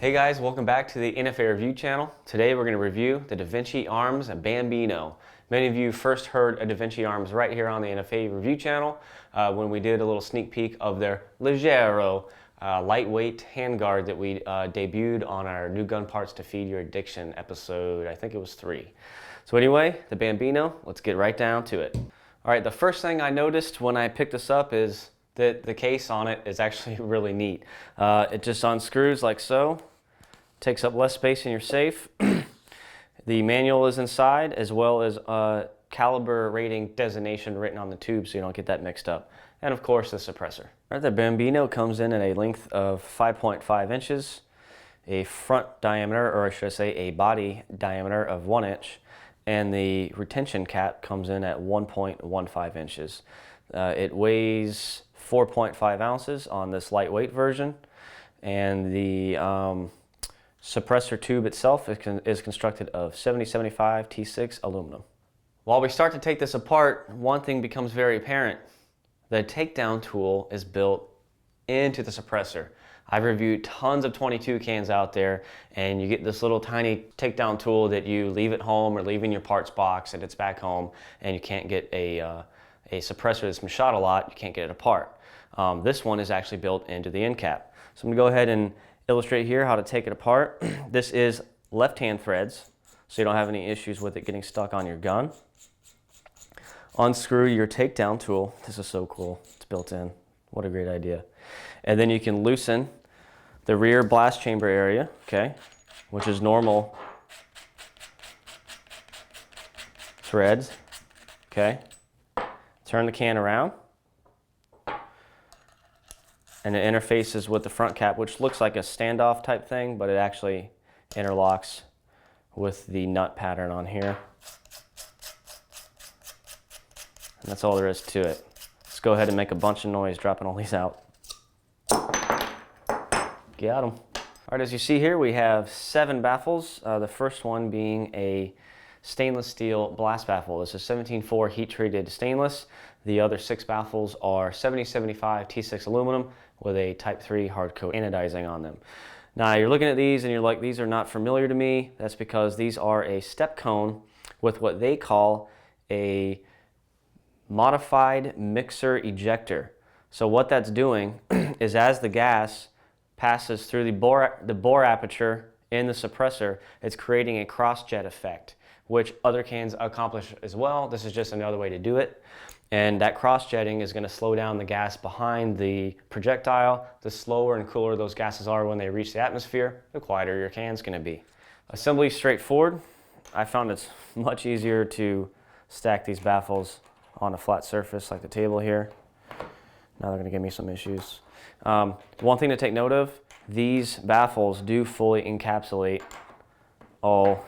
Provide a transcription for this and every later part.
Hey guys, welcome back to the NFA Review channel. Today we're going to review the Davinci Arms Bambino. Many of you first heard of Davinci Arms right here on the NFA Review channel when we did a little sneak peek of their Leggero lightweight handguard that we debuted on our New Gun Parts to Feed Your Addiction episode, I think it was 3. So anyway, the Bambino, let's get right down to it. All right, the first thing I noticed when I picked this up is that the case on it is actually really neat. It just unscrews like so, takes up less space in your safe. The manual is inside, as well as caliber rating designation written on the tube so you don't get that mixed up. And of course the suppressor. All right, the Bambino comes in at a length of 5.5 inches, a front diameter, or I should say a body diameter of 1 inch, and the retention cap comes in at 1.15 inches. It weighs 4.5 ounces on this lightweight version, and the suppressor tube itself is constructed of 7075 T6 aluminum. While we start to take this apart, one thing becomes very apparent. The takedown tool is built into the suppressor. I've reviewed tons of 22 cans out there, and you get this little tiny takedown tool that you leave at home or leave in your parts box and it's back home, and you can't get a suppressor that's been shot a lot, you can't get it apart. This one is actually built into the end cap. So I'm going to go ahead and illustrate here how to take it apart. This is left-hand threads, so you don't have any issues with it getting stuck on your gun. Unscrew your takedown tool. This is so cool. It's built in. What a great idea. And then you can loosen the rear blast chamber area, okay, which is normal threads, okay. Turn the can around, and it interfaces with the front cap, which looks like a standoff type thing, but it actually interlocks with the nut pattern on here. And that's all there is to it. Let's go ahead and make a bunch of noise dropping all these out. Got them. All right, as you see here, we have 7 baffles. The first one being a stainless steel blast baffle. This is 17.4 heat treated stainless. The other 6 baffles are 7075 T6 aluminum with a type 3 hard coat anodizing on them. Now you're looking at these and you're like, these are not familiar to me. That's because these are a step cone with what they call a modified mixer ejector. So what that's doing is as the gas passes through the bore aperture in the suppressor, it's creating a cross-jet effect, which other cans accomplish as well. This is just another way to do it. And that cross-jetting is going to slow down the gas behind the projectile. The slower and cooler those gases are when they reach the atmosphere, the quieter your can's going to be. Assembly straightforward. I found it's much easier to stack these baffles on a flat surface like the table here. Now they're going to give me some issues. One thing to take note of, these baffles do fully encapsulate all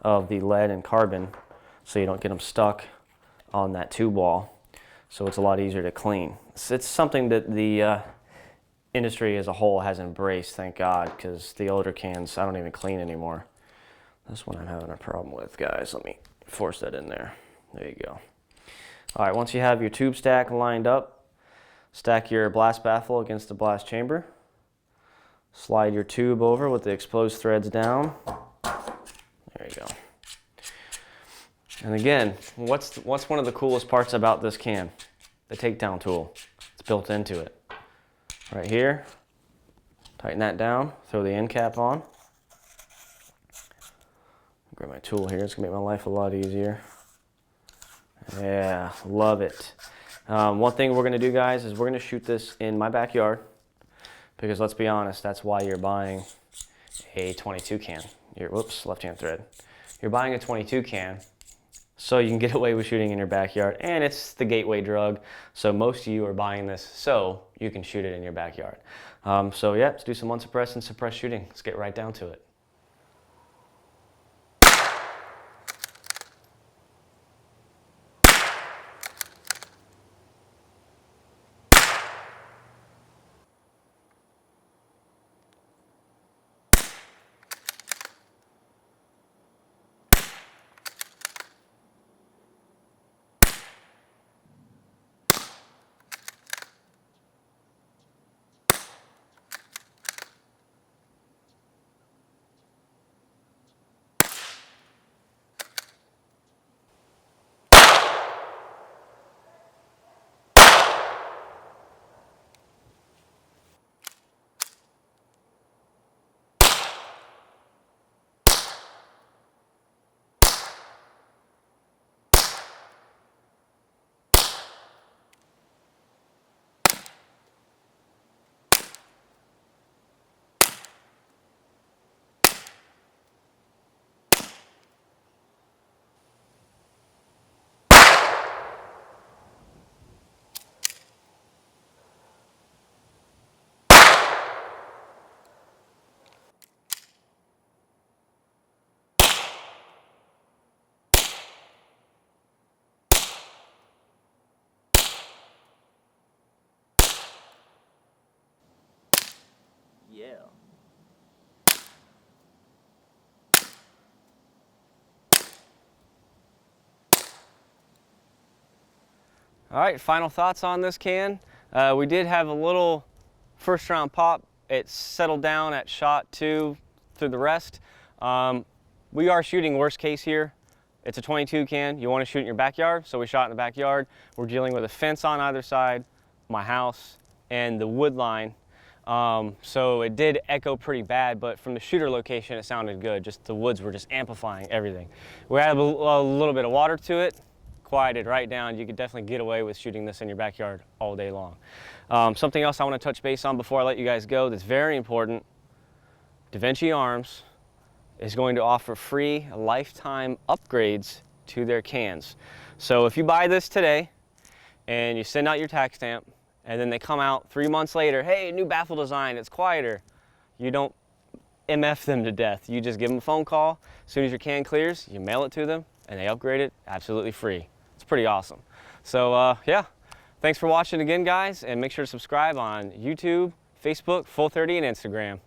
of the lead and carbon so you don't get them stuck on that tube wall. So it's a lot easier to clean. It's something that the industry as a whole has embraced, thank God, because the older cans I don't even clean anymore. This one I'm having a problem with, guys. Let me force that in there. There you go. All right, once you have your tube stack lined up, stack your blast baffle against the blast chamber. Slide your tube over with the exposed threads down. There you go. And again, what's one of the coolest parts about this can? The takedown tool. It's built into it. Right here, tighten that down, throw the end cap on. Grab my tool here, it's gonna make my life a lot easier. Yeah, love it. One thing we're gonna do, guys, is we're gonna shoot this in my backyard, because let's be honest, that's why you're buying a 22 can. Whoops, left-hand thread. You're buying a 22 can so you can get away with shooting in your backyard, and it's the gateway drug, so most of you are buying this so you can shoot it in your backyard. So yeah, let's do some unsuppressed and suppressed shooting. Let's get right down to it. All right, final thoughts on this can. We did have a little first round pop. It settled down at shot 2 through the rest. We are shooting worst case here. It's a 22 can. You want to shoot in your backyard, so we shot in the backyard. We're dealing with a fence on either side, my house, and the wood line. So it did echo pretty bad, but from the shooter location, it sounded good. Just the woods were just amplifying everything. We had a little bit of water to it, quieted right down. You could definitely get away with shooting this in your backyard all day long. Something else I want to touch base on before I let you guys go that's very important. Davinci Arms is going to offer free lifetime upgrades to their cans. So if you buy this today and you send out your tax stamp, and then they come out 3 months later, hey, new baffle design, it's quieter. You don't MF them to death. You just give them a phone call. As soon as your can clears, you mail it to them, and they upgrade it absolutely free. It's pretty awesome. So yeah, thanks for watching again, guys, and make sure to subscribe on YouTube, Facebook, Full30, and Instagram.